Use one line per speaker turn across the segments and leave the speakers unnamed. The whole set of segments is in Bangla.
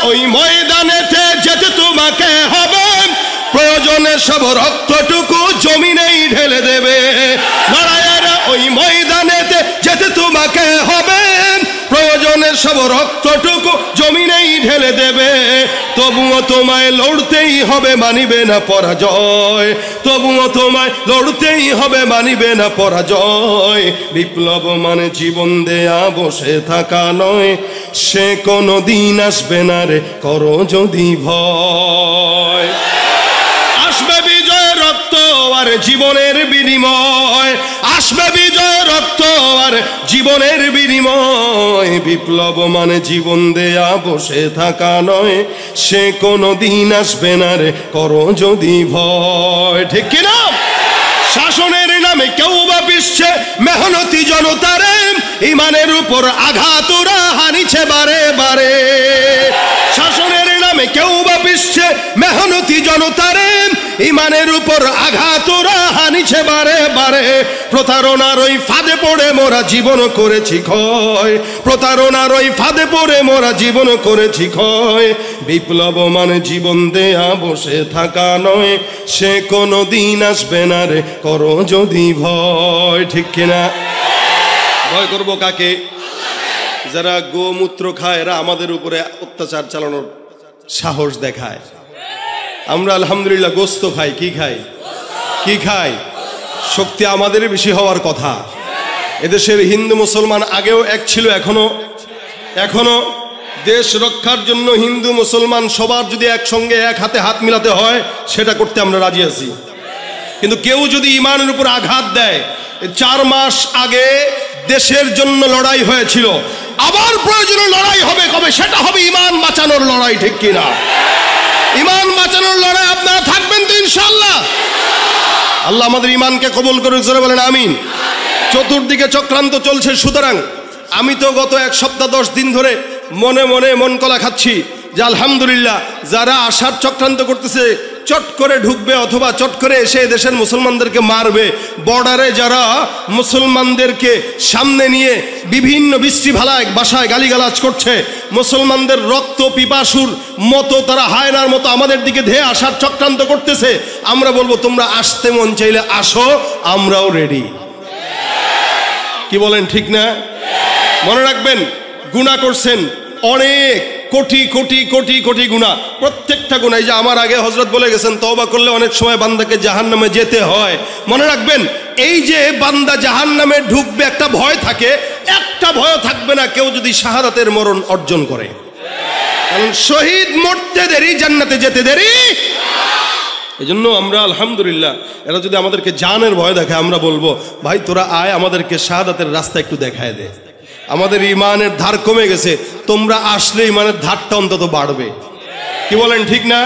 ওই ময়দানেতে যেতে তোমাকে হবে, প্রয়োজনে সব রক্তটুকু জমিনেই ঢেলে দেবে। লড়াইয়ের ওই ময়দানেতে যেতে তোমাকে হবে, প্রয়োজনে সব রক্তটুকু জমিনেই ঢেলে দেবে। তবুও তোমায় লড়তেই হবে, মানিবে না পরাজয়। তবুও তোমায় লড়তেই হবে, মানিবে না পরাজয়। বিপ্লব মানে জীবন দেয়া বসে থাকা নয়, সে কোনো দিন আসবে না রে করো যদি ভয়। আসবে বিজয় রক্ত আর জীবনের বিনিময়, আসবে বিজয় রক্ত আর জীবনের বিনিময়। বিপ্লব মানে জীবন দেয়া বসে থাকা নয়, সে কোনো দিন আসবে না রে করো যদি ভয়। ঠিক কিনা? শাসনের নামে কেউ বা পিছছে মেহনতি জনতারে, ইমানের উপর আঘাত ওরা হানিছে বারে বারে। শাসনের নামে কেউ বা পিছছে মেহনতি জনতারে, ইমানের উপর আঘাত ওরা হানিছে বারে বারে। প্রতারণার ওই ফাঁদে পড়ে মোরা জীবন করেছি ক্ষয়, প্রতারণার ওই ফাঁদে পড়ে মোরা জীবন করেছি ক্ষয়। বিপ্লব মানে জীবন দেয়া বসে থাকা নয়, সে কোনো দিন আসবে না রে করো যদি ভয়। ঠিক কিনা? ভয় করব কাকে? যারা গোমূত্র খায় এরা আমাদের উপরে অত্যাচার চালানোর সাহস দেখায়। আমরা আলহামদুলিল্লাহ গোস্ত খাই। কি খাই? কি খাই? শক্তি আমাদের বেশি হওয়ার কথা। এদেশের হিন্দু মুসলমান আগেও এক ছিল, এখনো দেশ রক্ষার জন্য হিন্দু মুসলমান সবার যদি একসঙ্গে এক হাতে হাত মিলাতে হয় সেটা করতে আমরা রাজি আছি। কিন্তু কেউ যদি ইমানের উপর আঘাত দেয়, 4 মাস আগে দেশের জন্য লড়াই হয়েছিল, আবার প্রয়োজনে লড়াই হবে, কবে? সেটা হবে ইমান বাঁচানোর লড়াই। ঠিক কিনা? ইমান বাঁচানোর লড়াই আপনারা থাকবেন তো ইনশাআল্লাহ? আল্লাহ আমাদের ইমানকে কবুল করুক, জোরে বলেন আমিন। চতুর্দিকে চক্রান্ত চলছে, সুতরাং আমি তো গত 1 সপ্তাহ 10 দিন ধরে মনে মনে মন কলা খাচ্ছি যে আলহামদুলিল্লাহ যারা আসার চক্রান্ত করতেছে চট করে ঢুকবে অথবা চট করে এসে দেশের মুসলমানদেরকে মারবে, বর্ডারে যারা মুসলমানদেরকে সামনে নিয়ে বিভিন্ন বিশ্রীভালায় ভাষায় গালিগালাজ করছে, মুসলমানদের রক্ত পিপাসুর মতো তারা হায়নার মতো আমাদের দিকে ধেয়ে আসার চক্রান্ত করতেছে, আমরা বলবো তোমরা আসতে মন চাইলে আসো, আমরাও রেডি। কি বলেন? ঠিক না? মনে রাখবেন, গুনাহ করছেন অনেক, কোটি কোটি কোটি কোটি গুনাহ, প্রত্যেকটা গুনাহ। এই যে আমার আগে হযরত বলে গেছেন তওবা করলে অনেক সময় বান্দাকে জাহান্নামে যেতে হয়। মনে রাখবেন, এই যে বান্দা জাহান্নামে ঢুকবে একটা ভয় থাকে, একটা ভয় থাকবে না কেউ যদি শাহাদাতের মরণ অর্জন করে। কারণ শহীদ মরতে দেরি, জান্নাতে যেতে দেরি। এজন্য আমরা আলহামদুলিল্লাহ, এরা যদি আমাদেরকে জানের ভয় দেখায় আমরা বলবো ভাই তোরা আয়, আমাদেরকে শাহাদাতের রাস্তা একটু দেখায় দে। আমাদের ইমানের ধার কমে গেছে, তোমরা আসলে ইমানের ধারটা অন্তত বাড়বে। কি বলেন? ঠিক না?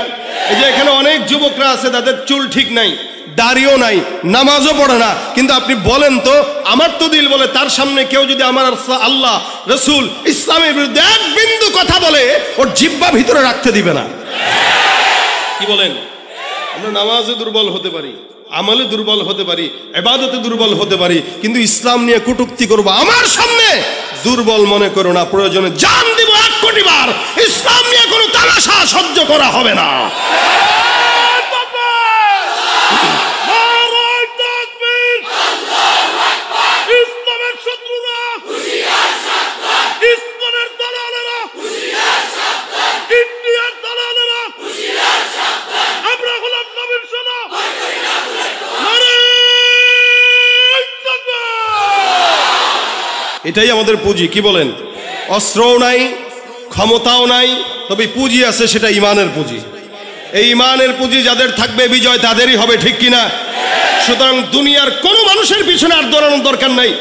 এই যে এখানে অনেক যুবকরা আছে, তাদের চুল ঠিক নাই, দাড়িও নাই, নামাজও পড়ে না, কিন্তু আপনি বলেন তো, আমার তো দিল বলে তার সামনে কেউ যদি আমার আল্লাহ, রসুল, ইসলামের বিরুদ্ধে এক বিন্দু কথা বলে ওর জিহ্বা ভিতরে রাখতে দিবে না। কি বলেন? আমরা নামাজে দুর্বল হতে পারি, আমলে দুর্বল হতে পারি, ইবাদতে দুর্বল হতে পারি, কিন্তু ইসলাম নিয়ে কটূক্তি করবো আমার সামনে দুর্বল মনে করো না। প্রয়োজনে জান দিব 1 কোটি বার, ইসলাম নিয়ে কোনো তামাশা সহ্য করা হবে না। ইসলামের শত্রুরা হুঁশিয়ার, সাবধান। ইসলামের দালালেরা হুঁশিয়ার, সাবধান। ইন্ডিয়ার দালালেরা হুঁশিয়ার, সাবধান। আমরা হলাম নবীর সেনা। এটাই আমাদের পুঁজি। কি বলেন? অস্ত্রও নাই, ক্ষমতাও নাই, তবে পুঁজি আছে, সেটা ইমানের পুঁজি। এই ইমানের পুঁজি যাদের থাকবে বিজয় তাদেরই হবে। ঠিক কিনা? সুতরাং দুনিয়ার কোনো মানুষের পিছনে আর দৌড়ানোর দরকার নাই।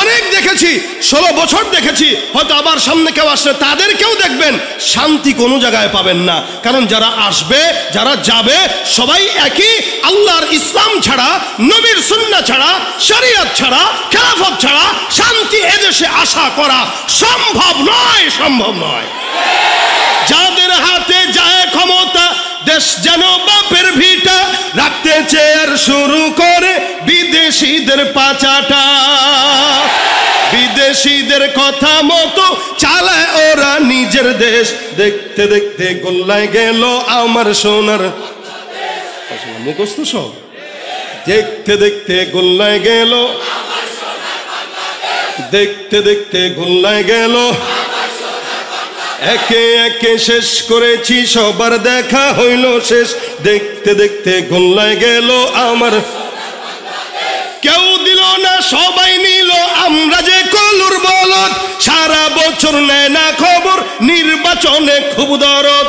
অনেক দেখেছি, 16 বছর দেখেছি, হয়তো আবার সামনে কেউ আসলে তাদেরকেও দেখবেন শান্তি কোনো জায়গায় পাবেন না। কারণ যারা আসবে, যারা যাবে, সবাই একই। আল্লাহর ইসলাম ছাড়া, নবীর সুন্নাহ ছাড়া, শরীয়ত ছাড়া, খেলাফত ছাড়া শান্তি এদেশে আশা করা সম্ভব নয়, সম্ভব নয়। যাদের হাতে যায় ক্ষমতা, দেশ যেন বাপের ভিটা, রাখতে চেয়ার শুরু করে বিদেশিদের পাচাটা। বিদেশিদের কথা মতো চালায় ওরা নিজ নিজের দেশ। দেখতে দেখতে গোল্লায় গেল আমার সোনার মুখস্থ সব। দেখতে দেখতে গোল্লায় গেল, দেখতে দেখতে গোল্লায় গেল, একে একে শেষ করেছি সবার দেখা হইল শেষ। দেখতে দেখতে গোল্লায় গেল আমার, কেউ দিল না সবাই নিল, আমরা যে কলুর বলদ, সারা বছর নেয় না খবর, নির্বাচনে খুব দরদ।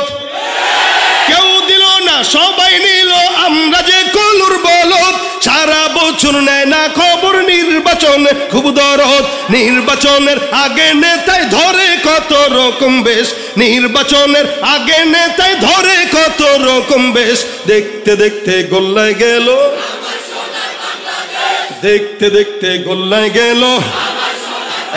কেউ দিল না সবাই নিল, আমরা যে কলুর বলদ, সারা বছর নেয় না খবর, নির্বাচনে খুব দরদ। নির্বাচনের আগে নেতায় ধরে কত রকম বেশ, নির্বাচনের আগে নেতায় ধরে কত রকম বেশ। দেখতে দেখতে গোল্লায় গেল, দেখতে দেখতে গোল্লায় গেল,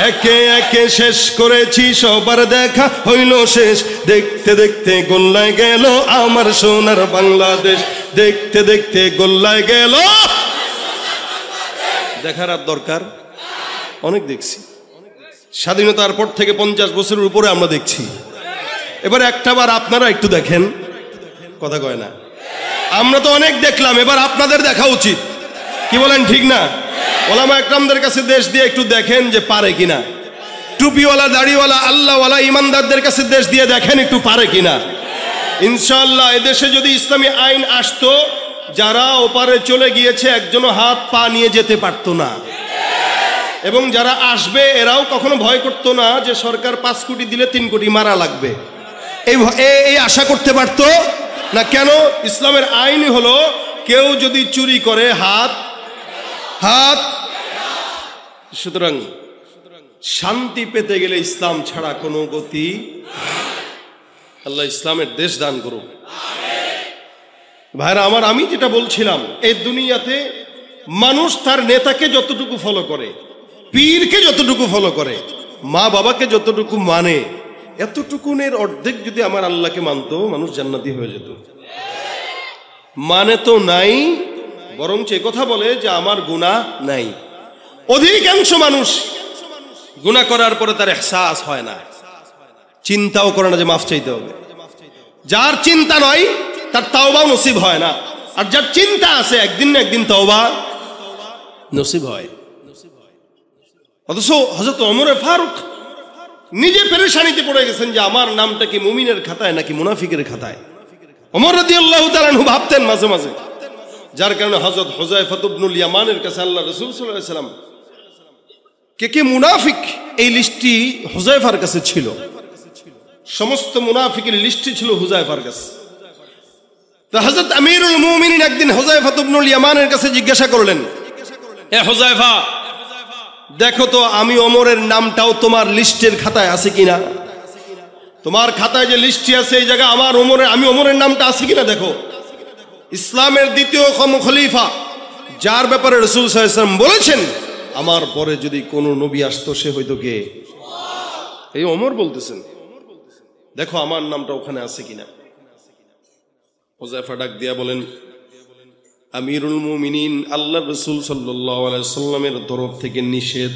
একে একে শেষ করেছি সবার দেখা হইল শেষ। দেখতে দেখতে গোল্লায় গেল আমার সোনার বাংলাদেশ। দেখতে দেখতে গোল্লায় গেল। দেখার আর দরকার অনেক দেখছি, স্বাধীনতার পর থেকে 50 বছরের উপরে আমরা দেখছি। এবার একটাবার আপনারা একটু দেখেন, কথা কয় না, আমরা তো অনেক দেখলাম, এবার আপনাদের দেখা উচিত। কি বলেন, ঠিক না? ওলামা একরামদের কাছে দেশ দিয়ে একটু দেখেন যে পারে কিনা। টুপিওয়ালা, দাড়িওয়ালা, আল্লাহওয়ালা ইমানদারদের কাছে দেশ দিয়ে দেখেন একটু পারে কিনা। ইনশাআল্লাহ এদেশে যদি ইসলামী আইন আসতো, যারা ওপারে চলে গিয়েছে একজনও হাত পা নিয়ে যেতে পারতো না, এবং যারা আসবে এরাও কখনো ভয় করতো না যে সরকার 5 কোটি দিলে 3 কোটি মারা লাগবে, এই আশা করতে পারতো না। কেন? ইসলামের আইন হলো কেউ যদি চুরি করে হাত হাত। সুতরাং শান্তি পেতে গেলে ইসলাম ছাড়া কোনো গতি। আল্লাহ ইসলামের দেশ দান করুক। ভাইরা আমার, আমি যেটা বলছিলাম, এই দুনিয়াতে মানুষ তার নেতাকে যতটুকু ফলো করে, পীরকে যতটুকু ফলো করে, মা বাবাকে যতটুকু মানে, এতটুকুনের অর্ধেক যদি আমার আল্লাহকে মানতো, মানুষ জান্নাতি হয়ে যেত। মানে তো নাই, বরঞ্চ কথা বলে যে আমার গুনাহ নাই। অধিকাংশ মানুষ গুনাহ করার পরে তার এহসাস হয় না, চিন্তাও করে না যে মাফ চাইতে হবে। যার চিন্তা নয় তার তাওবা নসিব হয় না, আর যার চিন্তা আছে একদিন না একদিন তাওবা নসিব হয়। অথচ হযরত ওমর ফারুক নিজে পেরেশানিতে পড়ে গেছেন যে আমার নামটা কি মুমিনের খাতায় নাকি মুনাফিকের খাতায়। ওমর রাদিয়াল্লাহু তাআলা আনহু ভাবতেন মাঝে মাঝে, যার কারণে হযরত হুযায়ফা ইবনুল ইয়ামানের কাছে আল্লাহ রাসূল সাল্লাল্লাহু আলাইহি ওয়াসাল্লাম কে মুনাফিক এই লিস্টটি হুযায়ফার কাছে ছিল। সমস্ত মুনাফিকের লিস্টটি ছিল হুযায়ফার কাছে। তো হযরত আমিরুল মুমিনিন একদিন হুযায়ফা ইবনুল ইয়ামানের কাছে জিজ্ঞাসা করলেন, এ হুযায়ফা, দেখো তো আমি ওমরের নামটাও তোমার লিস্টের খাতায় আছে কিনা। তোমার খাতায় যে লিস্টটি আছে এই জায়গায় আমি ওমরের নামটা আছে কিনা দেখো। ইসলামের দ্বিতীয় খলিফা, যার ব্যাপারে রাসূল সাল্লাল্লাহু আলাইহি ওয়াসাল্লাম বলেছেন আমার পরে যদি কোনো নবী আসতো সে হয়তো কে, এই ওমর বলতেছেন, দেখো আমার নামটা ওখানে আছে কিনা। হুযায়ফা ডাক দিয়া বলেন, আমিরুল মুমিনিন, আল্লাহর রাসূল সাল্লাল্লাহু আলাইহি ওয়াসাল্লামের তরফ থেকে নিষেধ,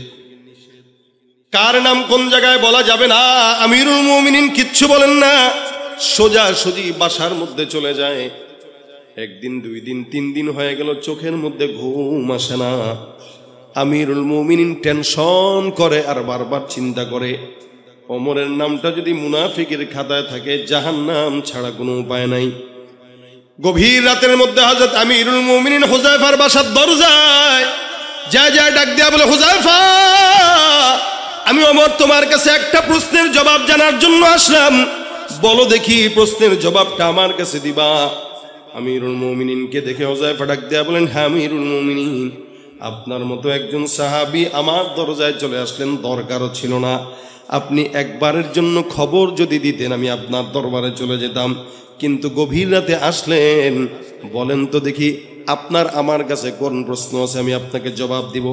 কার নাম কোন জায়গায় বলা যাবে না। আমিরুল মুমিনিন কিচ্ছু বলেন না, সোজা সুজি বাসার মধ্যে চলে যায়। একদিন, 2 দিন, 3 দিন হয়ে গেল, চোখের মধ্যে ঘুম আসে না। আমিরুল মুমিনিন টেনশন করে আর বারবার চিন্তা করে, ওমরের নামটা যদি মুনাফিকের খাতায় থাকে জাহান্নাম ছাড়া কোনো উপায় নাই। গভীর রাতের মধ্যে হযরত আমিরুল মুমিনিন হুযায়ফার বাসার দরজায় যায় ডাক দিয়া বলে, হুযায়ফা, আমি ওমর তোমার কাছে একটা প্রশ্নের জবাব জানার জন্য আসলাম, বলো দেখি প্রশ্নের জবাবটা আমার কাছে দিবা। আমিরুল মুমিনিনকে দেখে হুযায়ফা ডাক দিয়া বলেন, হ্যাঁ আমিরুল মুমিনিন, আপনার মতো একজন সাহাবী আমার দরজায় চলে আসলেন, দরকারও ছিল না। আপনি একবারের জন্য খবর যদি দিতেন আমি আপনার দরবারে চলে যেতাম, কিন্তু গভীর রাতে আসলেন। বলেন তো দেখি আপনার আমার কাছে কোন প্রশ্ন আছে, আমি আপনাকে জবাব দিব।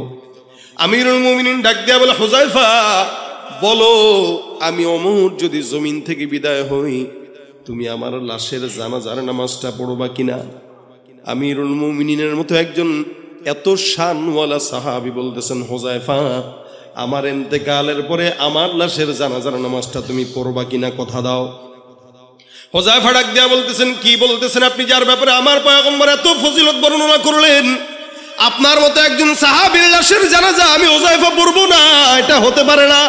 আমিরুল মুমিনিন ডাক দিয়া বলে, হুযায়ফা বলো, আমি ওমর যদি জমিন থেকে বিদায় হই তুমি আমার লাশের জানাজার নামাজটা পড়বা কিনা। আমিরুল মুমিনিনের মতো একজন এত শানওয়ালা সাহাবী বলতেছেন, হুযায়ফা আমার ইন্তেকালের পরে আমার লাশের জানাজার নামাজটা তুমি পড়বা কিনা কথা দাও। হুযায়ফা ডাক দিয়া বলতেছেন, কি বলতেছেন আপনি, যার ব্যাপারে আমার পয়গম্বর এত ফজিলত বর্ণনা করলেন, আপনার মতো একজন সাহাবীর লাশের জানাজা আমি হুযায়ফা পড়বো না, এটা হতে পারে না।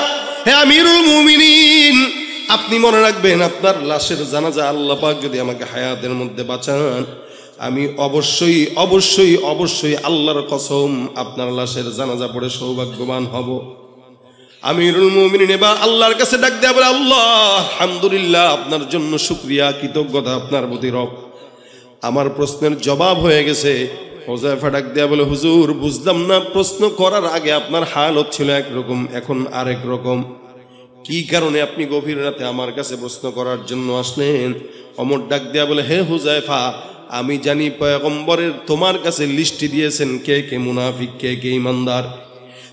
হে আমিরুল মুমিনিন, আপনি মনে রাখবেন আপনার লাশের জানাজা আল্লাহ পাক যদি আমাকে হায়াতের মধ্যে বাঁচান, আমি অবশ্যই অবশ্যই অবশ্যই আল্লাহর কসম আপনার লাশের জানাজা পড়ে সৌভাগ্যবান হব। আমিরুল মুমিনিন এবার আল্লাহর কাছে ডাক দেয়া বলে, আল্লাহ আলহামদুলিল্লাহ, আপনার জন্য শুকরিয়া, কৃতজ্ঞতা আপনার প্রতি রব। আমার প্রশ্নের জবাব হয়ে গেছে। হুযায়ফা ডাক দেয়া বলে, হুজুর বুঝলাম না, প্রশ্ন করার আগে আপনার হালত ছিল একরকম, এখন আরেক রকম। কি কারণে আপনি গভীর রাতে আমার কাছে প্রশ্ন করার জন্য আসলেন? ওমর ডাক দেয়া বলে, হে হুযায়ফা, আমি জানি পয়গম্বরের তোমার কাছে লিস্টি দিয়েছেন কে কে মুনাফিক, কে কে ইমানদার।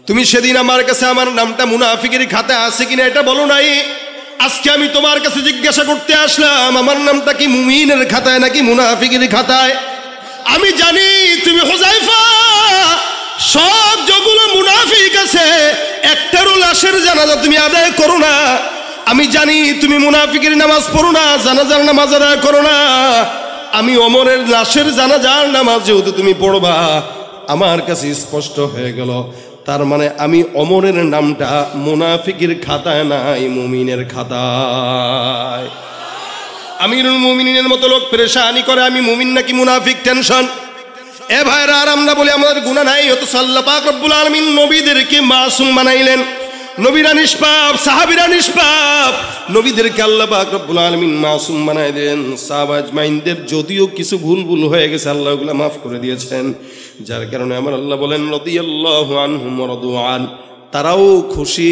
তুমি সেদিন আমার কাছে আমার নামটা মুনাফিকের খাতায় আছে কিনা এটা বলো নাই। আজকে আমি তোমার কাছে জিজ্ঞাসা করতে আসলাম, আমার নামটা কি মুমিনের খাতায় নাকি মুনাফিকের খাতায়? আমি জানি তুমি হুযায়ফা সব যেগুলো মুনাফিক আছে একটারও লাশের জানাজা তুমি আদায় করো না। আমি জানি তুমি মুনাফিকের নামাজ পড়ো না, জানাজার নামাজ আদায় করো না। আমি ওমরের লাশের জানাজার নামাজ যেহেতু তুমি পড়বা, আমার কাছে স্পষ্ট হয়ে গেল, তার মানে আমি ওমরের নামটা মুনাফিকের খাতায় নাই, মুমিনের খাতায়। আমিরুল মুমিনিনের মতো লোক পেরেশানি করে আমি মুমিন নাকি মুনাফিক টেনশন। এ ভাইরা, আর আমরা বলি আমাদের গুনাহ নাই, অথচ আল্লাহ পাক রব্বুল আলামিন নবীদেরকে মাসুম বানাইলেন। নবীরা নিষ্পাপ, সাহাবীরা নিষ্পাপ, নবীদেরকে আল্লাহ পাক রব্বুল আলামিন মাসুম বানাই দিলেন। সাহাবা আজমাইনদের যদিও কিছু ভুল হয়ে গেছে, আল্লাহ ওগুলা মাফ করে দিয়েছেন। যার কারণে আমার আল্লাহ বলেন, রাদিয়াল্লাহু আনহুম ওয়া রাদু আন, তারাও খুশি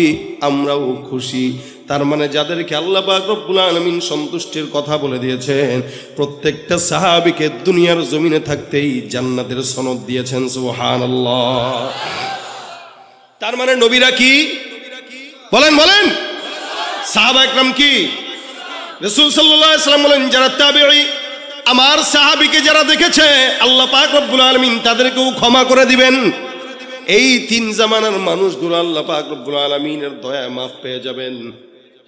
আমরাও খুশি। তার মানে যাদেরকে আল্লাহ পাক রব্বুল আলামিন সন্তুষ্টির কথা বলে দিয়েছেন, প্রত্যেকটা সাহাবীকে দুনিয়ার জমিনে থাকতেই জান্নাতের সনদ দিয়েছেন। সুবহানাল্লাহ। তার মানে নবীরা কি বলেন বলেন, সাহাবা একরাম কি? রাসূল সাল্লাল্লাহু আলাইহি ওয়াসাল্লাম বলেন, যারা তাবেঈ আমার সাহাবীকে যারা দেখেছে আল্লাহ পাক রব্বুল আলামিন তাদেরকেও ক্ষমা করে দিবেন। এই তিন জামানার মানুষগুলো আল্লাহ পাক রব্বুল আলামিনের দয়া মাফ পেয়ে যাবেন।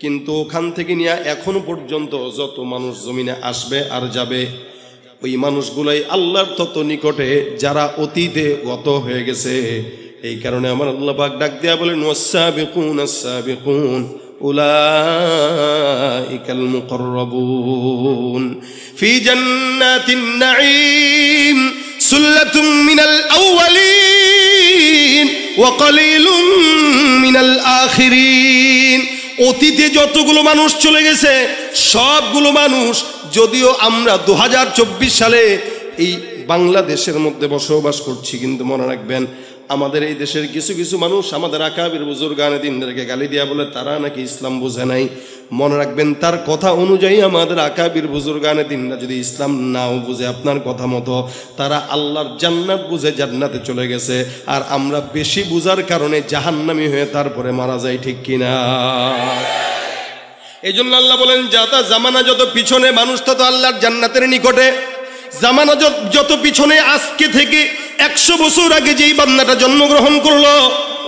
কিন্তু ওখান থেকে নিয়ে এখনো পর্যন্ত যত মানুষ জমিনে আসবে আর যাবে, ওই মানুষগুলাই আল্লাহর তত নিকটে যারা অতীতে গত হয়ে গেছে। এই কারণে আমার আল্লাহ পাক ডাক দেয়া বলেন, ওয়াস-সাবিকুন আস-সাবিকুন উলাইকাল মুকাররাবুন ফি জান্নাতিন নাঈম সুল্লাতুম মিনাল আউয়ালিন ওয়া কালিলুম মিনাল আখিরিন। অতীতে যতগুলো মানুষ চলে গেছে সবগুলো মানুষ, যদিও আমরা 2024 সালে এই বাংলাদেশের মধ্যে বসবাস করছি, কিন্তু মনে রাখবেন আমাদের এই দেশের কিছু কিছু মানুষ আমাদের আকাবির বুজুর্গানে দিনদেরকে গালি দিয়া বলে তারা নাকি ইসলাম বুঝে নাই। মনে রাখবেন তার কথা অনুযায়ী আমাদের আকাবির বুজুর্গানে দিনরা যদি ইসলাম নাও বুঝে আপনার কথা মতো, তারা আল্লাহর জান্নাত বুঝে জান্নাতে চলে গেছে, আর আমরা বেশি বুঝার কারণে জাহান্নামী হয়ে তারপরে মারা যাই, ঠিক কিনা? এই জন্য আল্লাহ বলেন, যাতা জামানা যত পিছনে মানুষ তত আল্লাহর জান্নাতের নিকটে। জামানা যত পিছনে, আজকে থেকে 100 বছর আগে যেই বান্দাটা জন্মগ্রহণ করলো,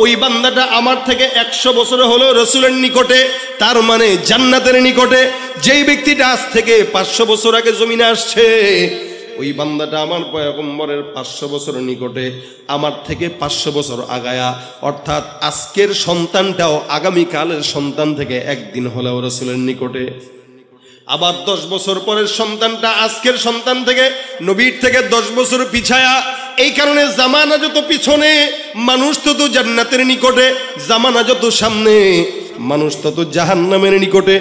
ওই বান্দাটা আমার থেকে 100 বছর হলো রসুলের নিকটে, তার মানে জান্নাতের নিকটে। যেই ব্যক্তিটা আজ থেকে 500 বছর আগে জমিনে আসছে, ওই বান্দাটা আমার পয়গম্বরের 500 বছরের নিকটে, আমার থেকে 500 বছর আগায়া। অর্থাৎ আজকের সন্তানটাও আগামীকালের সন্তান থেকে একদিন হলেও রসুলের নিকটে। আবার 10 বছর পরের সন্তানটা আজকের সন্তান থেকে, নবীর থেকে 10 বছর পিছায়া। এই কারণে জামানা যত পিছনে মানুষ তত জান্নাতের নিকটে, জামানা যত সামনে মানুষ তত জাহান্নামের নিকটে।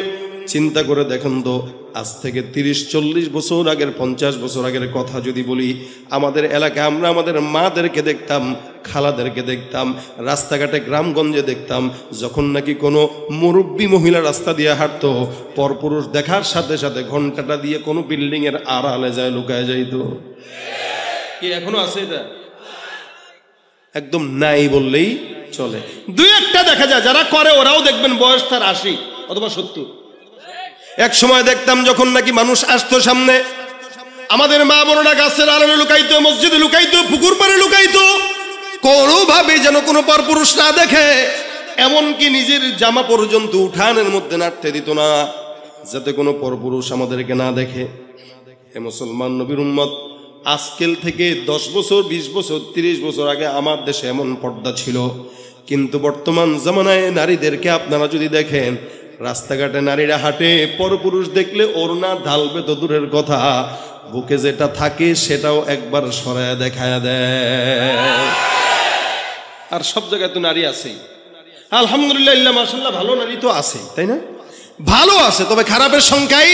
চিন্তা করে দেখেন তো, আজ থেকে 30-40 বছর আগের, 50 বছর আগের কথা যদি বলি, আমাদের এলাকায় আমরা আমাদের মাদেরকে দেখতাম, খালাদেরকে দেখতাম, রাস্তাঘাটে গ্রামগঞ্জে দেখতাম, যখন নাকি কোনো মুরব্বী মহিলা রাস্তা দিয়ে হাঁটতো, পরপুরুষ দেখার সাথে সাথে ঘন্টাটা দিয়ে কোনো বিল্ডিং এর আড়ালে যায় লুকায় যাইতো। কি এখনো আছে এটা? একদম নাই বললেই চলে। দুই একটা দেখা যায় যারা করে, ওরাও দেখবেন বয়স তার 80 অথবা 70। এক সময় দেখতাম যখন নাকি মানুষ আসতো সামনে, আমাদের মা বোনেরা গাছের আড়ালে লুকাইতো, মসজিদে লুকাইতো, পুকুর পাড়ে লুকাইতো, কোনোভাবে যেন কোনো পরপুরুষ না দেখে। এমনকি নিজের জামা পর্যন্ত উঠানের মধ্যে নাড়তে দিত না, যাতে কোনো পরপুরুষ আমাদেরকে না দেখে। হে মুসলমান নবীর উম্মত, আজকেল থেকে 10 বছর 20 বছর 30 বছর আগে আমার দেশে এমন পর্দা ছিল, কিন্তু বর্তমান জামানায় নারীদেরকে আপনারা যদি দেখেন, রাস্তাঘাটে নারীরা হাঁটে, পরপুরুষ দেখলে ওড়না ঢালবে তো দূরের কথা, বুকে যেটা থাকে সেটাও একবার সরায়া দেখায়া দেয়। আর সব জায়গায় তো নারী আছেই, আলহামদুলিল্লাহ, ইল্লা মাশাআল্লাহ, ভালো নারী তো আছেই, তাই না? ভালো আছে, তবে খারাপের সংখ্যাই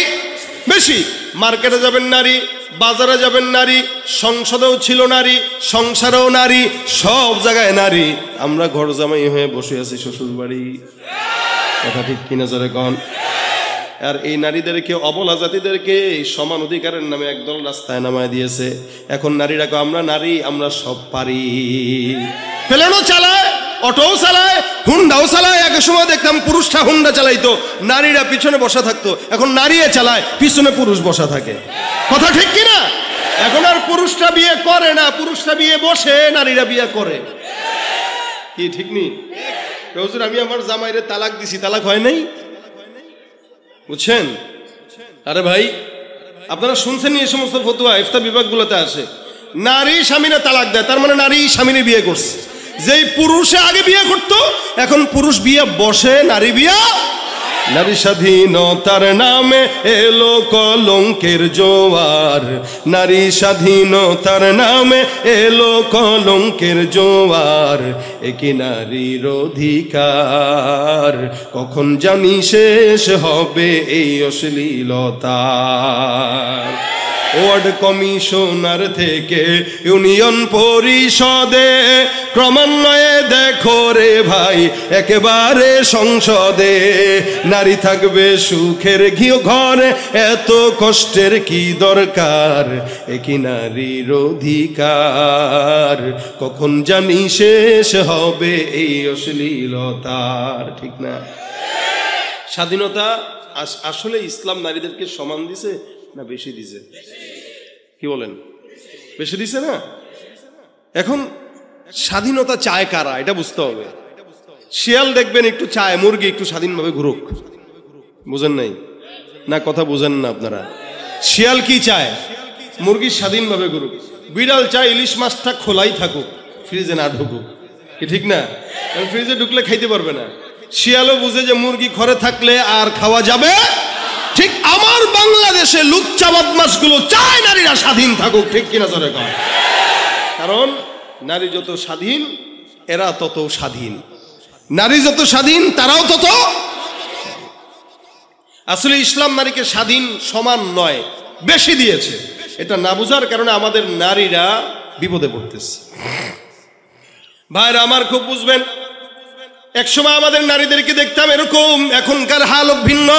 বেশি। মার্কেটে যাবেন নারী, বাজারে যাবেন নারী, সংসদেও ছিল নারী, সংসারেও নারী, সব জায়গায় নারী। আমরা ঘর জামাই হয়ে বসে আছি শ্বশুর বাড়ি, কথা ঠিক কিনা জোরে কন? আর এই নারীদেরকে, অবলা জাতিদেরকে সমান অধিকারের নামে একদল রাস্তায় নামায় দিয়েছে। এখন নারীরা আমরা নারী, আমরা সব পারি। প্লেনও চালায়, অটোও চালায়, হুন্ডাও চালায়। এক সময় দেখতাম পুরুষরা হুন্ডা চালাইতো, নারীরা পিছনে বসা থাকতো। এখন নারীরা চালায়, পিছনে পুরুষ বসা থাকে, কথা ঠিক কিনা? এখন আর পুরুষরা বিয়ে করে না, পুরুষরা বিয়ে বসে, নারীরা বিয়ে করে। কি ঠিক নেই? হুজুর, আমি আমার জামাইরে তালাক দিছি, তালাক হয় নাই, বুঝছেন? আরে ভাই, আপনারা শুনছেন এই সমস্ত ফতোয়া ইফতা বিভাগগুলোতে আসে, নারী স্বামীরা তালাক দেয়, তার মানে নারী স্বামীরে বিয়ে করছে। যেই পুরুষে আগে বিয়ে করতো, এখন পুরুষ বিয়ে বসে, নারী বিয়ে। নারী স্বাধীনতার নামে এলো কলঙ্কের জোয়ার, নারী স্বাধীনতার নামে এলো কলঙ্কের জোয়ার, একি নারীর অধিকার কখন জানি শেষ হবে এই অশ্লীলতা। ওয়ার্ড কমিশনার থেকে ইউনিয়ন পরিষদে, ক্রমান্বয়ে দেখো রে ভাই একেবারে সংসদে, নারী থাকবে সুখের ঘরে, এত কষ্টের কি দরকার, একই নারীর অধিকার কখন জানি শেষ হবে এই অশ্লীলতার। ঠিক না? স্বাধীনতা আসলে ইসলাম নারীদেরকে সমান দিছে না বেশি দিছে? কি বলেন? বেশি দিছে না? এখন স্বাধীনতা চায় কারা, এটা বুঝতে হবে। শিয়াল দেখবেন একটু চায় মুরগি একটু স্বাধীনভাবে ঘুরুক, বুঝেন নাই না? কথা বুঝেন না আপনারা? শিয়াল কি চায়? মুরগি স্বাধীনভাবে ঘুরুক। বিড়াল চায় ইলিশ মাছটা খোলাই থাকুক, ফ্রিজে না ঢুকুক, কি ঠিক না? ফ্রিজে ঢুকলে খাইতে পারবে না। শিয়ালও বুঝে যে মুরগি ঘরে থাকলে আর খাওয়া যাবে। ঠিক আমার বাংলাদেশে লুচ্চা বদমাশগুলো চায় নারীরা স্বাধীন থাকুক, ঠিক কিনা জোরে কয়? কারণ নারী যত স্বাধীন এরা তত স্বাধীন, নারী যত স্বাধীন তারাও তত। আসলে ইসলাম নারীকে স্বাধীন সমান নয়, বেশি দিয়েছে। এটা না বুঝার কারণে আমাদের নারীরা বিপদে পড়তেছে। ভাইরা আমার খুব বুঝবেন, একসময় আমাদের নারীদেরকে দেখতাম এরকম, এখনকার হাল ভিন্ন।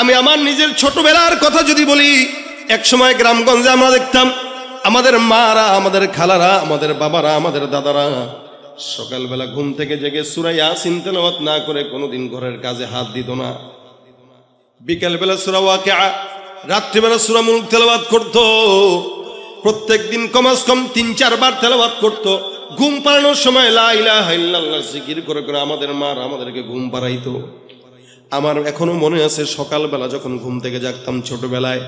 আমি আমার নিজের ছোটবেলার কথা যদি বলি, একসময় গ্রামগঞ্জে আমরা দেখতাম আমাদের মারা, আমাদের খালারা, আমাদের বাবারা, আমাদের দাদারা সকালবেলা ঘুম থেকে জেগে সূরা ইয়াসিন তেলাওয়াত না করে কোনোদিন ঘরের কাজে হাত দিত না। বিকেলবেলা সূরা ওয়াকিয়া, রাত্রিবেলা সূরা মুলক তেলাওয়াত করতো। প্রত্যেকদিন কমাস কম 3-4 বার তেলাওয়াত করতো। ঘুম পাড়ানোর সময় লা ইলাহা ইল্লাল্লাহ জিকির করে করে আমাদের মারা আমাদেরকে ঘুম পাড়াইতো। আমার এখনো মনে আছে, সকালবেলা যখন ঘুম থেকে জাগতাম ছোটবেলায়,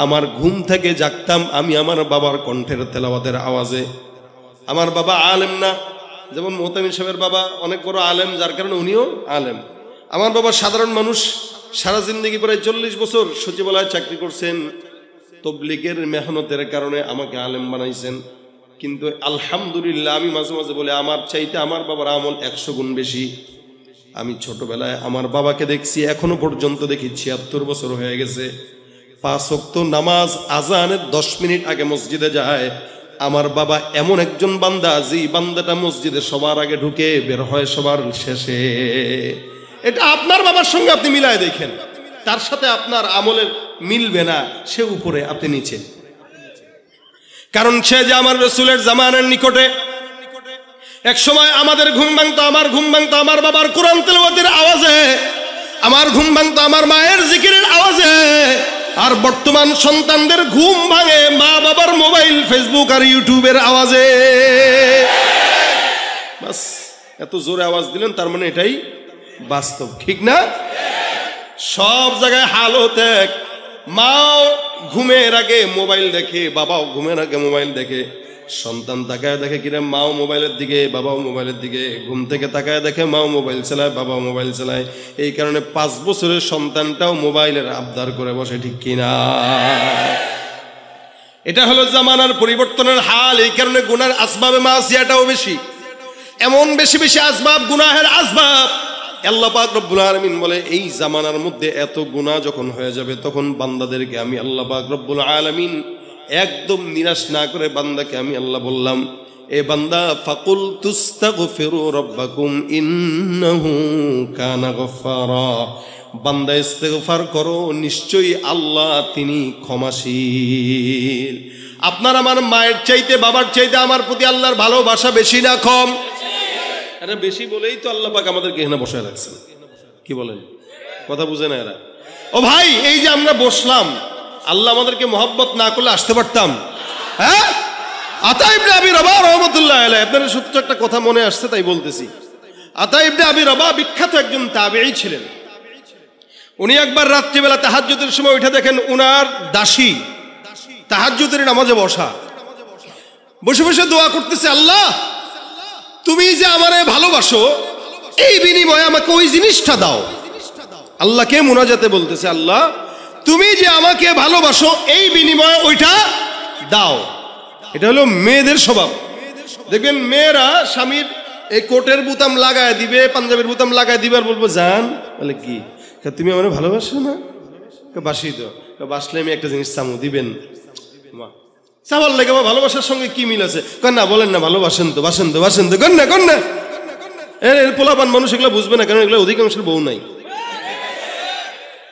আমার ঘুম থেকে জাগতাম আমি আমার বাবার কণ্ঠের তেলাওয়াতের আওয়াজে। আমার বাবা আলেম না, যেমন মোহতামিম সাহেবের বাবা অনেক বড় আলেম, যার কারণে উনিও আলেম। আমার বাবা সাধারণ মানুষ, সারা জিন্দগি প্রায় 40 বছর সচিবালয়ে চাকরি করছেন। তবলিগের মেহনতের কারণে আমাকে আলেম বানাইছেন। কিন্তু আলহামদুলিল্লাহ, আমি মাঝে মাঝে বলে আমার চাইতে আমার বাবার আমল 100 গুণ বেশি। আমি ছোটবেলায় আমার বাবাকে দেখছি, এখনো পর্যন্ত দেখি 76 বছর হয়ে গেছে। 5 ওয়াক্ত নামাজ আজানের 10 মিনিট আগে মসজিদে যায়। আমার বাবা এমন একজন বান্দা, যে বান্দাটা মসজিদে সবার আগে ঢুকে, বের হয় সবার শেষে। এটা আপনার বাবার সঙ্গে আপনি মিলায় দেখেন, তার সাথে আপনার আমলের মিলবে না, সে উপরে আপনি নিচে। কারণ সে যে আমার রাসূলের জামানার নিকটে। এক সময় আমাদের ঘুম ভাঙতো, আমার ঘুম ভাঙতো আমার বাবার কোরআন তেলাওয়াতের আওয়াজে, আমার ঘুম ভাঙতো আমার মায়ের জিকিরের আওয়াজে। আর বর্তমান সন্তানদের ঘুম ভাঙে মা বাবার মোবাইল, ফেসবুক আর ইউটিউবের আওয়াজে। বাস এত জোরে আওয়াজ দিলেন, তার মানে এটাই বাস্তব, ঠিক না? সব জায়গায় হালত এক। মাও ঘুমের আগে মোবাইল দেখে, বাবাও ঘুমের আগে মোবাইল দেখে। সন্তান তাকায় দেখে কিরে, মাও মোবাইলের দিকে, বাবাও মোবাইলের দিকে। ঘুম থেকে তাকায় দেখে মাও মোবাইল চালায়, বাবাও মোবাইল চালায়। এই কারণে 5 বছরের সন্তানটাও মোবাইলের আবদার করে বসে, ঠিক কিনা? এটা হলো জামানার পরিবর্তনের হাল। এই কারণে গুনার আসবাবে মাসিয়াটাও বেশি, এমন বেশি বেশি আসবাব, গুনাহের আসবাব। আল্লাহ পাক রব্বুল আলামিন বলে, এই জামানার মধ্যে এত গুনাহ যখন হয়ে যাবে, তখন বান্দাদেরকে আমি আল্লাহ পাক রব্বুল আলামিন একদম নিরাশ না করে বান্দাকে আমি আল্লাহ বললাম, এ বান্দা, ফাকুল তুস্তাগফিরু রাব্বাকুম ইন্নাহু কানা গফফারা। বান্দা ইস্তেগফার করো, নিশ্চয়ই আল্লাহ তিনি ক্ষমাশীল। আপনার আমার মায়ের চাইতে, বাবার চাইতে আমার প্রতি আল্লাহর ভালোবাসা বেশি না কম? আরে বেশি বলেই তো আল্লাহ পাক আমাদেরকে এখানে বসায় রাখছেন। কি বলেন? কথা বুঝে না এরা? ও ভাই, এই যে আমরা বসলাম, আল্লাহ আমাদেরকে মহব্বত না করলে আসতে পারতাম? হ্যাঁ? আতা ইবনে আবি রবাহ রাহমাতুল্লাহ আলাইহি, আপনাদের সূত্র একটা কথা মনে আসছে তাই বলতেছি। আতা ইবনে আবি রবাহ বিখ্যাত একজন তাবেঈ ছিলেন। উনি একবার রাত্রিবেলা তাহাজ্জুদের সময় উঠে দেখেন উনার দাসী তাহাজ্জুদের নামাজে বসা, বসে বসে দোয়া করতেছে, আল্লাহ তুমি যে আমারে ভালোবাসো, এই বিনিময়ে আমাকে ওই জিনিসটা দাও। আল্লাহকে মুনাজাতে বলতেছে, আল্লাহ তুমি যে আমাকে ভালোবাসো, এই বিনিময়ে ওইটা দাও। এটা হলো মেয়েদের স্বভাব। দেখবেন মেয়েরা স্বামীর এই কোটের বুতাম লাগায় দিবে, পাঞ্জাবের বুতাম লাগায় দিবে, আর বলবো জান, বলে কি তুমি আমার ভালোবাসো না? বাসি তো, বাসলে আমি একটা জিনিস চামু দিবেন। চাওয়ার লাগে ভালোবাসার সঙ্গে কি মিল আছে? না বলেন না, ভালোবাসেন তো, বাসেন তো, বাসেন তো, কন না, কন না। এর পোলাপান মানুষ এগুলো বুঝবে না, কারণ এগুলো অধিকাংশের বউ নাই।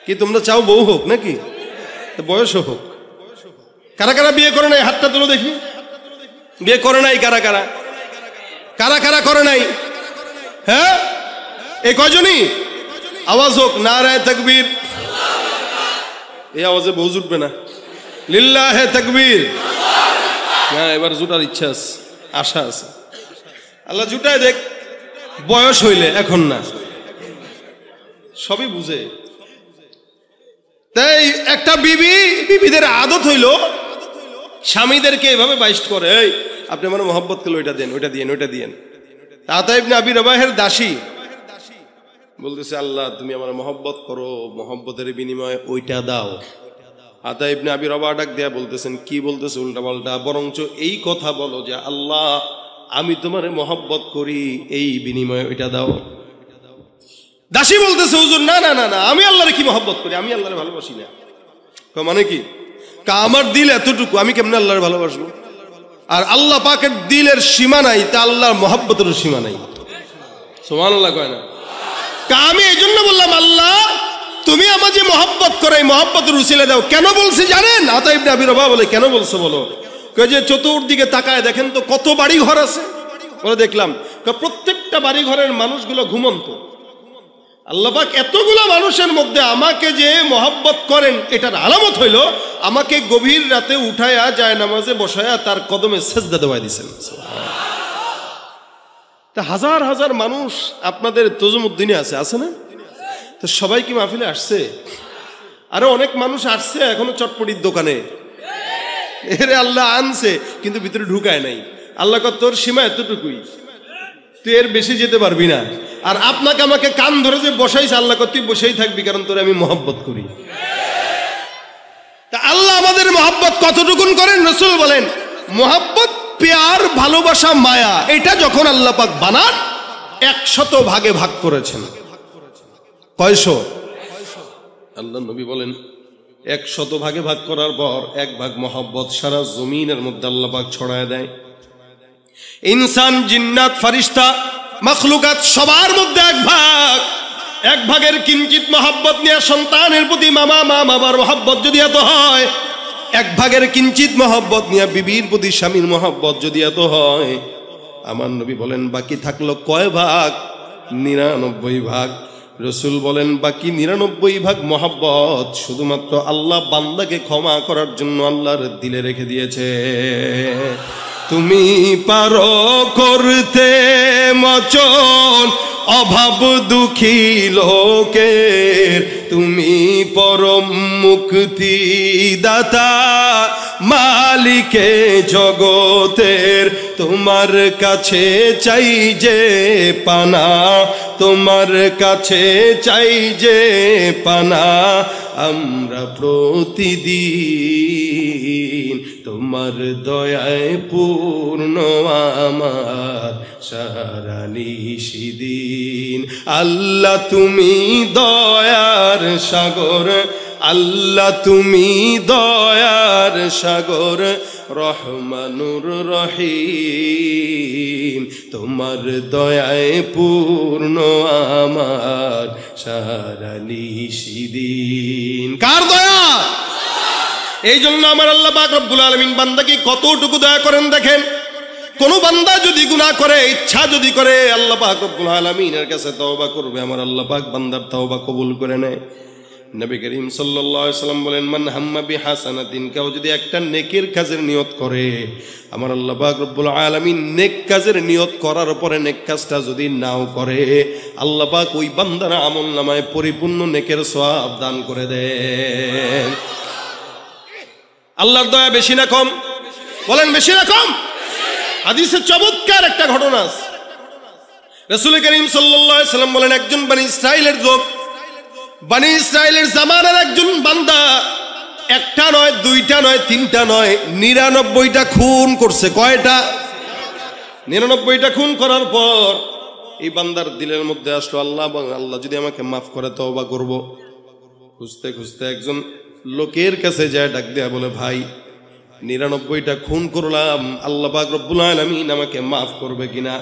কি তোমরা চাও বউ হোক নাকি? বয়সও হোক। কারা কারা বিয়ে করে নাই? হাতটা তুলো দেখি। বিয়ে করে নাই কারা কারা? কারা কারা করে নাই? হ্যাঁ, এই কয়জনই? আওয়াজ হোক, নারায়ে তাকবীর। এই আওয়াজে বউ জুটবে না। লিল্লাহে তাকবীর। হ্যাঁ, এবার জুটার ইচ্ছা আছে, আশা আছে। আল্লাহ জুটায় দেখ, বয়স হইলে, এখন না। সবই বুঝে। তাই একটা বিবিদের আদত হইল স্বামীদেরকে এভাবে বাইস্ট করে, এই আপনি আমার মহব্বত করলে ওইটা দেন, ওইটা দিয়েন, ওইটা দিয়েন। আতা ইবনে আবি রবাহের দাসী বলতেছে, আল্লাহ তুমি আমার মহব্বত করো, মহব্বতের বিনিময়ে ওইটা দাও। আতা ইবনে আবি রবাহ ডাক দেয়া বলতেছেন, কি বলতেছে উল্টা পাল্টা, বরঞ্চ এই কথা বলো যে আল্লাহ আমি তোমারে মহব্বত করি, এই বিনিময়ে ওইটা দাও। দাসী বলতেছে, হুজুর না না না না, আমি আল্লাহরে কি মহব্বত করি, আমি আল্লাহরে ভালোবাসি না। মানে কি? আমার দিল এতটুকু, আমি কেমনে আল্লাহরে ভালোবাসবো? আর আল্লাহ পাকের দিলের সীমা নাই, তা আল্লাহর মহব্বতের সীমা নাই। সুবহানাল্লাহ কয় না? আমি এই জন্য বললাম, আল্লাহ তুমি আমার যে মহব্বত করো, এই মহব্বতের উসিলা দাও। কেন বলছি জানেন? আতা ইবনে আবি রবাহ বলে, কেন বলছো বলো? যে চতুর্দিকে তাকায় দেখেন তো কত বাড়ি ঘর আছে। বলে দেখলাম, প্রত্যেকটা বাড়ি ঘরের মানুষগুলো ঘুমন্ত। আল্লাহ পাক এতগুলো মানুষের মধ্যে আমাকে যে মহব্বত করেন, এটার আলামত হইল আমাকে গভীর রাতে উঠায়া যায় নামাজে বসায়া তার কদমে সেজদা দেওয়া দিয়েছেন। তা হাজার হাজার মানুষ আপনাদের তজুমুদ্দিনে আছে না? তো সবাই কি মাহফিলে আসছে? আরো অনেক মানুষ আসছে এখনো চটপটির দোকানে। এরে আল্লাহ আনছে, কিন্তু ভিতরে ঢুকায় নাই। আল্লাহ কত, তোর সীমা এতটুকুই, তুই এর বেশি যেতে পারবি না। আর আপনাকে আমাকে কান ধরে যে বসাইছে, আল্লাহ কত, তুই বসেই থাকবি, কারণ তোরে আমি মহব্বত করি। তা আল্লাহ আমাদের মহব্বত কতটুকুন করেন? রাসূল বলেন, মহব্বত, প্যার, ভালোবাসা, মায়া, এটা যখন আল্লাহ পাক বানান 100 ভাগে ভাগ করেছেন। কয়শো? আল্লাহ নবী বলেন 100 ভাগে ভাগ করার পর 1 ভাগ মহব্বত সারা জমিনের মধ্যে আল্লাহ পাক ছড়ায় দেয়। ইনসান, জিন্নাত, ফারিস্তা, মাখলুকাত সবার মধ্যে 1 ভাগের কিঞ্চিত মহব্বত নিয়ে সন্তানের প্রতি মা বাবার মহব্বত যদি এত হয়, 1 ভাগের কিঞ্চিত মহব্বত নিয়ে বিবির প্রতি স্বামীর মহব্বত যদি এত হয়, আমার নবী বলেন বাকি থাকলো কয় ভাগ? 99 ভাগ। রাসূল বলেন বাকি 99 ভাগ মহব্বত শুধুমাত্র আল্লাহ বান্দাকে ক্ষমা করার জন্য আল্লাহর দিলে রেখে দিয়েছে। তুমি পারো করতে মোচন অভাব দুঃখী লোকের, তুমি পরম মুক্তি দাতা মালিকে জগতের। তোমার কাছে চাই যে পানা, তোমার কাছে চাই যে পানা, আমরা প্রতিদিন তোমার দয়ায় পূর্ণ আমার সারা নিশিদিন। আল্লাহ তুমি দয়ার সাগর, আল্লাহ তুমি দয়ার সাগর, রহমানুর রহিম, তোমার দয়ায় পূর্ণ আমার সারা নিশিদিন। কার দয়া? এই জন্য আমার আল্লাহ পাক রব্বুল আলামিন বান্দাকে কতটুকু দয়া করেন দেখেন। কোন বান্দা যদি গুনাহ করে, ইচ্ছা যদি করে, আল্লাহ পাক রব্বুল আলামিনের কাছে তওবা করবে, আমার আল্লাহ পাক বান্দার তওবা কবুল করে নেয়। নবী করিম সাল্লাল্লাহু আলাইহি ওয়াসাল্লাম বলেন, মান হাম্মা বিহাসানাতিন, কেউ যদি একটা নেকির কাজের নিয়ত করে, আমার আল্লাহ পাক রব্বুল আলামিন নেক কাজের নিয়ত করার পরে নেক কাজটা যদি নাও করে, আল্লাহ পাক ওই বান্দার আমলনামায় পরিপূর্ণ নেকের সওয়াব দান করে দেন। আল্লাহর দয়া বেশি না কম? বলেন বেশি না কম? হাদিসে চমৎকার একটা ঘটনা আছে। রাসূল করিম সাল্লাল্লাহু আলাইহি ওয়াসাল্লাম বলেন, একজন বনি ইসরাইলের লোক, বনি ইসরাইলের জামানার একজন বান্দা একটা নয়, দুইটা নয়, তিনটা নয়, 99টা খুন করছে। কয়টা? 99টা খুন করার পর এই বান্দার দিলের মধ্যে আসলো, আল্লাহ আল্লাহ যদি আমাকে মাফ করে তওবা করব। খুঁজতে খুঁজতে একজন লোকের কাছে যায়, ডাক দেয়া বলে, ভাই 99টা খুন করলাম, আল্লাহ পাক রব্বুল আলামিন আমাকে মাফ করবে কিনা?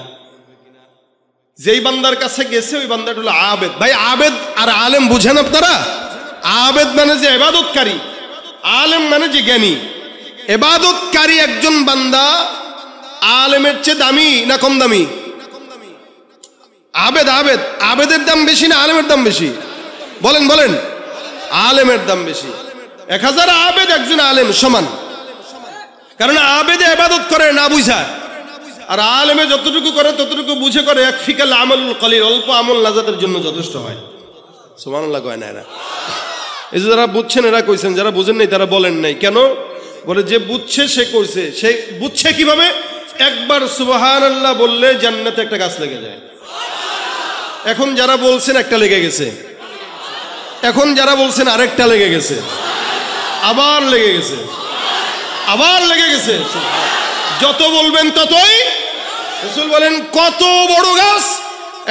যেই বান্দার কাছে গেছে ওই বান্দাটা হলো আবেদ। ভাই আবেদ আর আলেম বুঝেন আপনারা? আবেদ মানে যে ইবাদতকারী, আলেম মানে যে জ্ঞানী। ইবাদতকারী একজন বান্দা আলেমের চেয়ে দামি না কম দামি? আবেদ আবেদ আবেদের দাম বেশি না আলেমের দাম বেশি? বলেন বলেন। আলেমের দাম বেশি। 1000 আবেদ একজন আলেম সমান, কারণ আবেদে ইবাদত করে না বুঝা, আর আলেমে যতটুকু করে ততটুকু বুঝে করে। এক ফিকাল আমলুল কলিল, অল্প আমল নাজাতের জন্য যথেষ্ট হয়। সুবহানাল্লাহ কয় না এরা? এই যে যারা বুঝছেন এরা কইছেন, যারা বুঝেন নাই তারা বলেন নাই কেন? বলে যে বুঝছে সে কইছে। সে বুঝছে কিভাবে? একবার সুবহানাল্লাহ বললে জান্নাতে একটা গাছ লেগে যায়। এখন যারা বলছেন একটা লেগে গেছে, এখন যারা বলছেন আরেকটা লেগে গেছে, আবার লেগে গেছে, আবার লেগে গেছে। যত বলবেন ততই। রাসূল বলেন, কত বড় গাছ,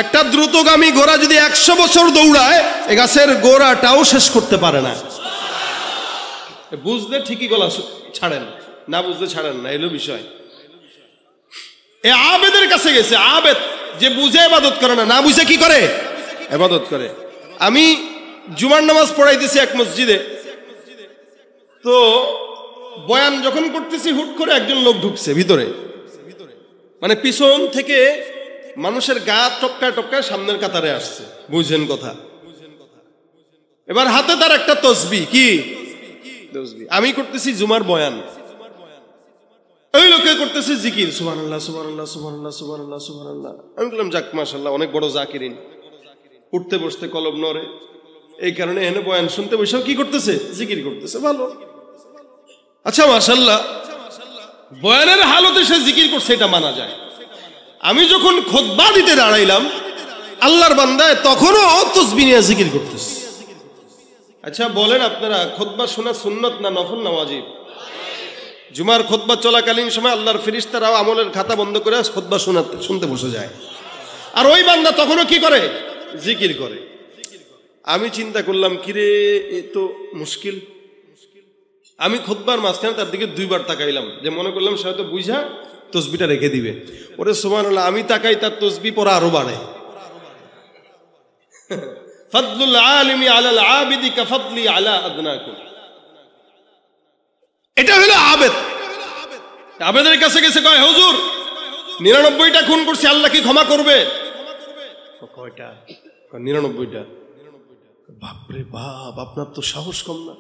একটা দ্রুতগামী ঘোড়া যদি 100 বছর দৌড়ায়, এই গাছের গোড়াটাও শেষ করতে পারে না। বুঝলে ঠিকই গলা ছাড়েন, না বুঝলে ছাড়েন না, এলো বিষয়। এ আবেদের কাছে গেছে। আবেদ যে বুঝে ইবাদত করে না, না বুঝে কি করে? ইবাদত করে। আমি জুমার নামাজ পড়াইতেছি এক মসজিদে, তো বয়ান যখন করতেছি হুট করে একজন লোক ঢুকছে ভিতরে, মানে পিছন থেকে মানুষের গা টপকায় টপকায় সামনের কাতারে আসছে। বুঝেন কথা? এবার হাতে তার একটা তসবিহ। কি তসবিহ? আমি করতেছি জুমার বয়ান, ওই লোকে করতেছে জিকির, সুবহানাল্লাহ সুবহানাল্লাহ সুবহানাল্লাহ সুবহানাল্লাহ সুবহানাল্লাহ। আমি বললাম, যাক মাশাআল্লাহ, অনেক বড় জাকিরিন। উঠতে বসতে কলম নড়ে, এই কারণে এনে বয়ান শুনতে বসেও কি করতেছে? জিকির করতেছে। ভালো, আচ্ছা মাশাআল্লাহ। বয়ানের হালতে সে জিকির করছে, এটা মানা যায়। আমি যখন খুতবা দিতে দাঁড়াইলাম আল্লাহর বান্দায়, তখনও তাসবিহ নিয়ে জিকির করতেছে। আচ্ছা বলেন আপনারা, খুতবা শোনা সুন্নত না নফল না ওয়াজিব? জুমার খুতবা চলাকালীন সময় আল্লাহর ফেরেশতারাও আমলের খাতা বন্ধ করে খুতবা শুনতে বসে যায়, আর ওই বান্দা তখনও কি করে? জিকির করে। আমি চিন্তা করলাম, কিরে এ তো মুশকিল। আমি খুতবার মাঝখানে তার দিকে 2 বার তাকাইলাম, যে মনে করলাম সে হয়তো বুঝা তসবিটা রেখে দিবে। ওরে সুবহানাল্লাহ, আমি তাকাই, তার তসবিহ পড়া আরো বাড়ে। ফাদলুল আলিমি আলাল আবিদি কাফাদলি আলা আদনাকুম। এটা হলো আবেদ। আবেদের কাছে গেছে, কয় হুজুর 99টা খুন করছি, আল্লাহ কি ক্ষমা করবে? কয়টা? 99টা। বাপরে বাপ, আপনার তো সাহস কম না?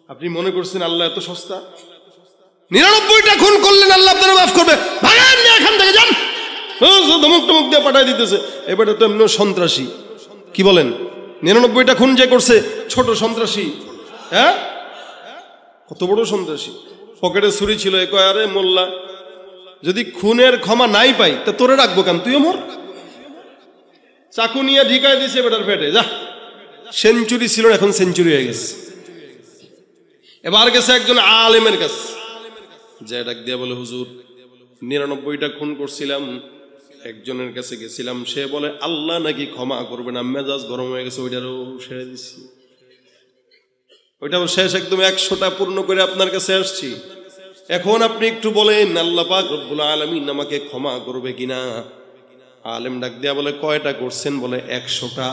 আপনি মনে করছেন আল্লাহ এত সস্তা? 99টা খুন করলেন, আল্লাহ আপনারা মাফ করবে, ভাগান না এখান থেকে, যান। ধমক টমক দিয়ে পাঠাই দিতেছে। এবারে তো এমনি সন্ত্রাসী, কি বলেন? 99টা খুন যে করছে ছোট সন্ত্রাসী? হ্যাঁ, কত বড় সন্ত্রাসী। পকেটে ছুরি ছিল, এ কয় আরে মোল্লা যদি খুনের ক্ষমা নাই পাই তা তোরে রাখবো কেন, তুইও মর। চাকু নিয়ে ঢিকায় দিছে বেটার পেটে, যা। সেঞ্চুরি ছিল, এখন সেঞ্চুরি হয়ে গেছে। এবার গেছে একজন আলেমের কাছে, যে ডাক দিয়া বলে হুজুর 99টা খুন করছিলাম, একজনের কাছে গেছিলাম, সে বলে আল্লাহ নাকি ক্ষমা করবে না। মেজাজ গরম হয়ে গেছে, ওইটারও শেষ দিচ্ছি, ওইটাও শেষ, একদম 100টা পূর্ণ করে আপনার কাছে আসছি। এখন আপনি একটু বলেন আল্লাহ পাক রব্বুল আলামিন আমাকে ক্ষমা করবে কিনা? আলেম ডাক দিয়া বলে কয়টা করছেন? বলে 100টা।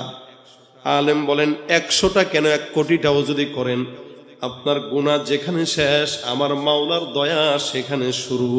আলেম বলেন 100টা কেন, 1 কোটিটাও যদি করেন, আপনার গুনাহ যেখানে শেষ আমার মাওলার দয়া সেখানে শুরু।